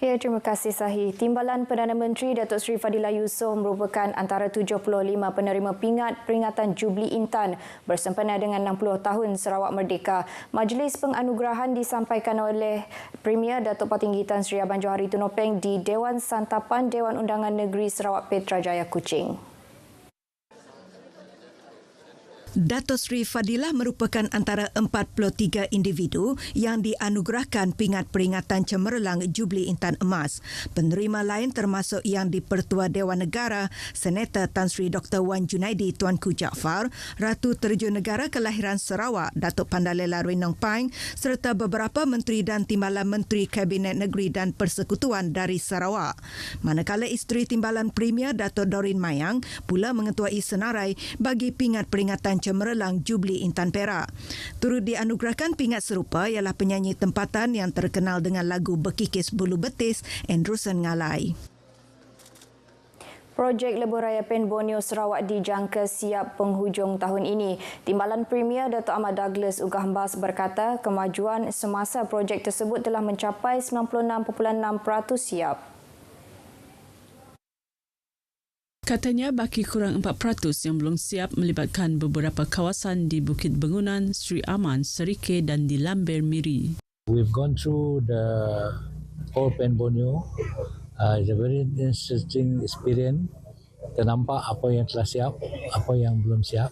Ya, terima kasih Sahih. Timbalan Perdana Menteri Datuk Seri Fadilah Yusof merupakan antara 75 penerima peringatan Jubli Intan bersempena dengan 60 tahun Sarawak Merdeka. Majlis penganugerahan disampaikan oleh Premier Datuk Patinggi Tan Sri Abang Johari Tun Openg di Dewan Santapan Dewan Undangan Negeri Sarawak Petrajaya Kuching. Datuk Seri Fadilah merupakan antara 43 individu yang dianugerahkan pingat peringatan cemerlang Jubli Intan Emas. Penerima lain termasuk Yang di-Pertua Dewan Negara, Senator Tan Sri Dr. Wan Junaidi Tuanku Jaafar, Ratu Terjun Negara Kelahiran Sarawak Datuk Pandalela Renong Paing serta beberapa menteri dan timbalan menteri Kabinet Negeri dan Persekutuan dari Sarawak. Manakala isteri Timbalan Premier Datuk Doreen Mayang pula mengetuai senarai bagi pingat peringatan cemerlang Jubli Intan Perak. Turut dianugerahkan pingat serupa ialah penyanyi tempatan yang terkenal dengan lagu Berkikis Bulu Betis, Andrewson Ngalai. Projek Lebuh Raya Pen Borneo Sarawak dijangka siap penghujung tahun ini. Timbalan Premier Datuk Ahmad Douglas Ugahambas berkata kemajuan semasa projek tersebut telah mencapai 96.6% siap. Katanya baki kurang 4% yang belum siap melibatkan beberapa kawasan di Bukit Bengunan, Sri Aman, Serike dan di Lambir Miri. We've gone through the whole Pen Borneo. It's a very interesting experience. Ternampak apa yang telah siap, apa yang belum siap.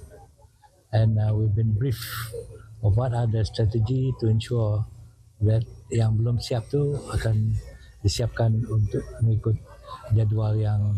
And we've been briefed of what are the strategy to ensure that yang belum siap tu akan disiapkan untuk mengikut jadual yang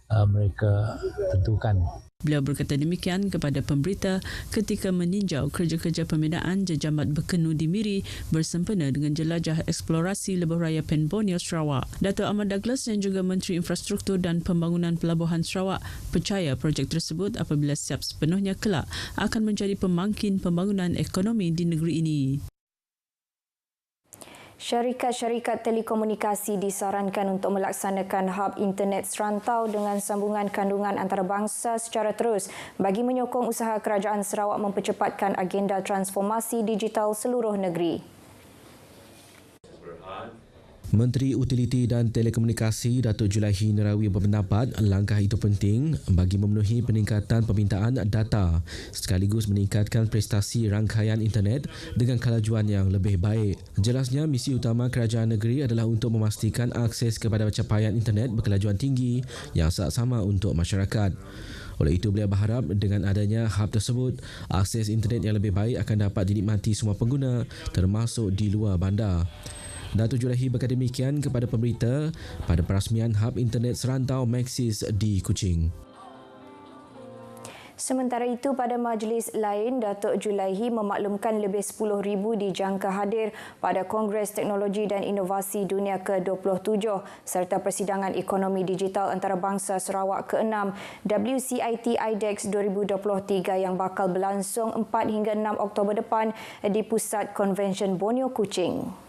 mereka tentukan. Beliau berkata demikian kepada pemberita ketika meninjau kerja-kerja pembinaan Jejambat Berkenu di Miri bersempena dengan jelajah eksplorasi Lebuh Raya Pen Borneo Sarawak. Datuk Ahmad Douglas yang juga Menteri Infrastruktur dan Pembangunan Pelabuhan Sarawak percaya projek tersebut apabila siap sepenuhnya kelak akan menjadi pemangkin pembangunan ekonomi di negeri ini. Syarikat-syarikat telekomunikasi disarankan untuk melaksanakan hub internet serantau dengan sambungan kandungan antarabangsa secara terus bagi menyokong usaha kerajaan Sarawak mempercepatkan agenda transformasi digital seluruh negeri. Menteri Utiliti dan Telekomunikasi Datuk Julaihi Nerawi berpendapat langkah itu penting bagi memenuhi peningkatan permintaan data sekaligus meningkatkan prestasi rangkaian internet dengan kelajuan yang lebih baik. Jelasnya misi utama kerajaan negeri adalah untuk memastikan akses kepada capaian internet berkelajuan tinggi yang saksama untuk masyarakat. Oleh itu, beliau berharap dengan adanya hub tersebut, akses internet yang lebih baik akan dapat dinikmati semua pengguna termasuk di luar bandar. Datuk Julaihi berkata demikian kepada pemberita pada perasmian hub internet serantau Maxis di Kuching. Sementara itu, pada majlis lain, Datuk Julaihi memaklumkan lebih 10,000 dijangka hadir pada Kongres Teknologi dan Inovasi Dunia ke-27 serta Persidangan Ekonomi Digital Antarabangsa Sarawak ke-6 WCIT IDEX 2023 yang bakal berlangsung 4 hingga 6 Oktober depan di Pusat Konvensyen Borneo Kuching.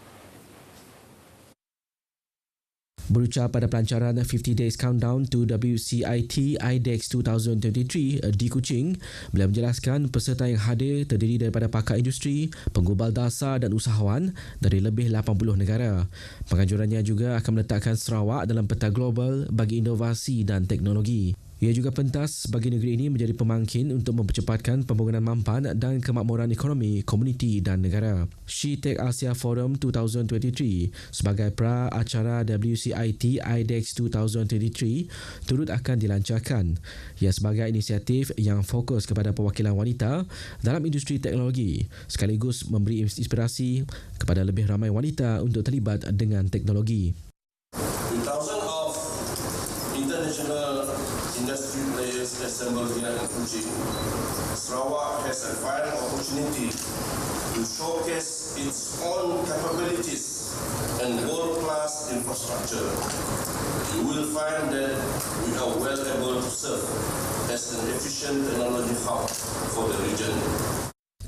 Berucap pada pelancaran 50 Days Countdown to WCIT IDEX 2023 di Kuching, beliau menjelaskan peserta yang hadir terdiri daripada pakar industri, penggubal dasar dan usahawan dari lebih 80 negara. Penganjurannya juga akan meletakkan Sarawak dalam peta global bagi inovasi dan teknologi. Ia juga pentas bagi negeri ini menjadi pemangkin untuk mempercepatkan pembangunan mampan dan kemakmuran ekonomi, komuniti dan negara. SheTech Asia Forum 2023 sebagai pra-acara WCIT IDEX 2023 turut akan dilancarkan. Ia sebagai inisiatif yang fokus kepada perwakilan wanita dalam industri teknologi sekaligus memberi inspirasi kepada lebih ramai wanita untuk terlibat dengan teknologi. With thousands of international industry players assembled here in Kuching, Sarawak has a fine opportunity to showcase its own capabilities and world-class infrastructure. You will find that we are well able to serve as an efficient technology hub for the region.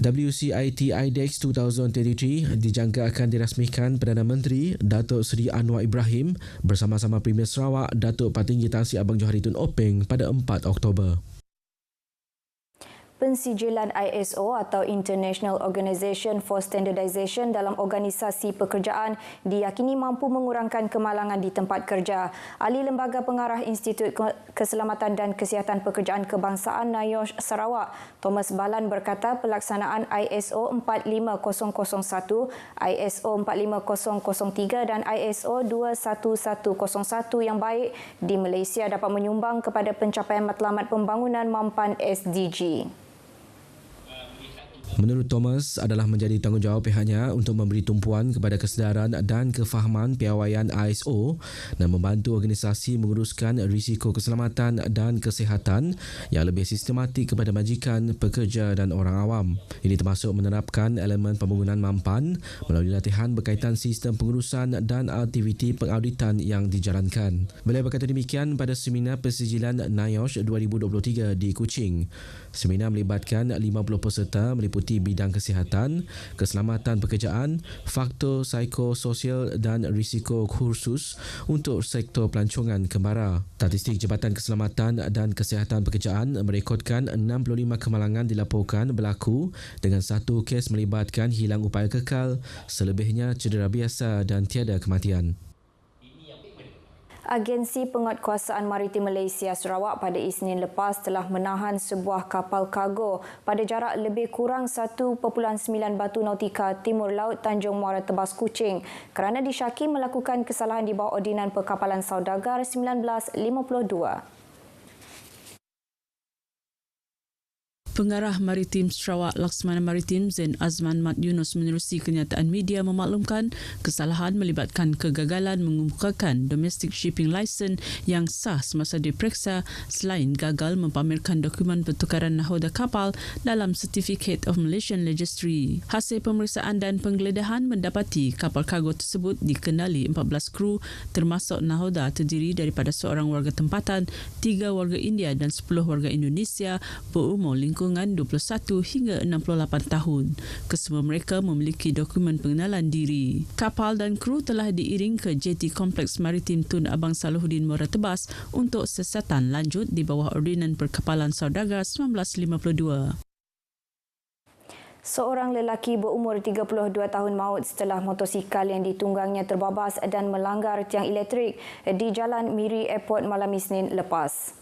WCIT IDEX 2023 dijangka akan dirasmikan Perdana Menteri Datuk Seri Anwar Ibrahim bersama-sama Premier Sarawak Datuk Patinggi Tan Sri Abang Johari Tun Openg pada 4 Oktober. Pensijilan ISO atau International Organization for Standardization dalam organisasi pekerjaan diyakini mampu mengurangkan kemalangan di tempat kerja. Ahli Lembaga Pengarah Institut Keselamatan dan Kesihatan Pekerjaan Kebangsaan NIOSH Sarawak, Thomas Balan berkata pelaksanaan ISO 45001, ISO 45003 dan ISO 21101 yang baik di Malaysia dapat menyumbang kepada pencapaian matlamat pembangunan mampan SDG. Menurut Thomas, adalah menjadi tanggungjawab pihaknya untuk memberi tumpuan kepada kesedaran dan kefahaman piawaian ISO dan membantu organisasi menguruskan risiko keselamatan dan kesihatan yang lebih sistematik kepada majikan, pekerja dan orang awam. Ini termasuk menerapkan elemen pembangunan mampan melalui latihan berkaitan sistem pengurusan dan aktiviti pengauditan yang dijalankan. Beliau berkata demikian pada seminar pensijilan NIOSH 2023 di Kuching. Seminar melibatkan 50 peserta meliputi bidang kesihatan, keselamatan pekerjaan, faktor psikososial dan risiko khusus untuk sektor pelancongan kembara. Statistik Jabatan Keselamatan dan Kesihatan Pekerjaan merekodkan 65 kemalangan dilaporkan berlaku dengan satu kes melibatkan hilang upaya kekal, selebihnya cedera biasa dan tiada kematian. Agensi Penguatkuasaan Maritim Malaysia Sarawak pada Isnin lepas telah menahan sebuah kapal kargo pada jarak lebih kurang 1.9 batu nautika timur laut Tanjung Muara Tebas Kuching kerana disyaki melakukan kesalahan di bawah Ordinan Perkapalan Saudagar 1952. Pengarah Maritim Sarawak Laksamana Maritim Zain Azman Mat Yunus menerusi kenyataan media memaklumkan kesalahan melibatkan kegagalan mengemukakan domestic shipping license yang sah semasa diperiksa selain gagal mempamerkan dokumen pertukaran nahoda kapal dalam Certificate of Malaysian Registry. Hasil pemeriksaan dan penggeledahan mendapati kapal kargo tersebut dikenali 14 kru termasuk nahoda terdiri daripada seorang warga tempatan, 3 warga India dan 10 warga Indonesia berumur lingkungan 21 hingga 68 tahun. Kesemua mereka memiliki dokumen pengenalan diri. Kapal dan kru telah diiring ke JT Kompleks Maritim Tun Abang Salahuddin Muara Tebas untuk siasatan lanjut di bawah Ordinan Perkapalan Saudagar 1952. Seorang lelaki berumur 32 tahun maut setelah motosikal yang ditunggangnya terbabas dan melanggar tiang elektrik di Jalan Miri Airport malam Isnin lepas.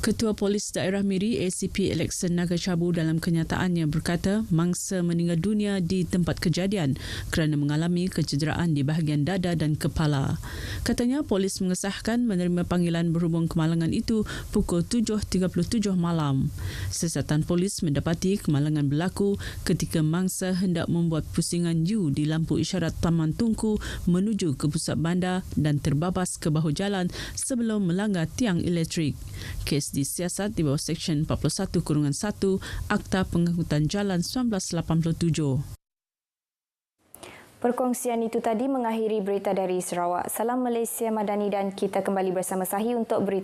Ketua Polis Daerah Miri ACP Alexan Nagacabu dalam kenyataannya berkata mangsa meninggal dunia di tempat kejadian kerana mengalami kecederaan di bahagian dada dan kepala. Katanya polis mengesahkan menerima panggilan berhubung kemalangan itu pukul 7.37 malam. Siasatan polis mendapati kemalangan berlaku ketika mangsa hendak membuat pusingan U di lampu isyarat Taman Tunku menuju ke pusat bandar dan terbabas ke bahu jalan sebelum melanggar tiang elektrik. Kes disiasat di bawah Seksyen 41-1 Akta Pengangkutan Jalan 1987. Perkongsian itu tadi mengakhiri berita dari Sarawak. Salam Malaysia Madani dan kita kembali bersama Sahi untuk berita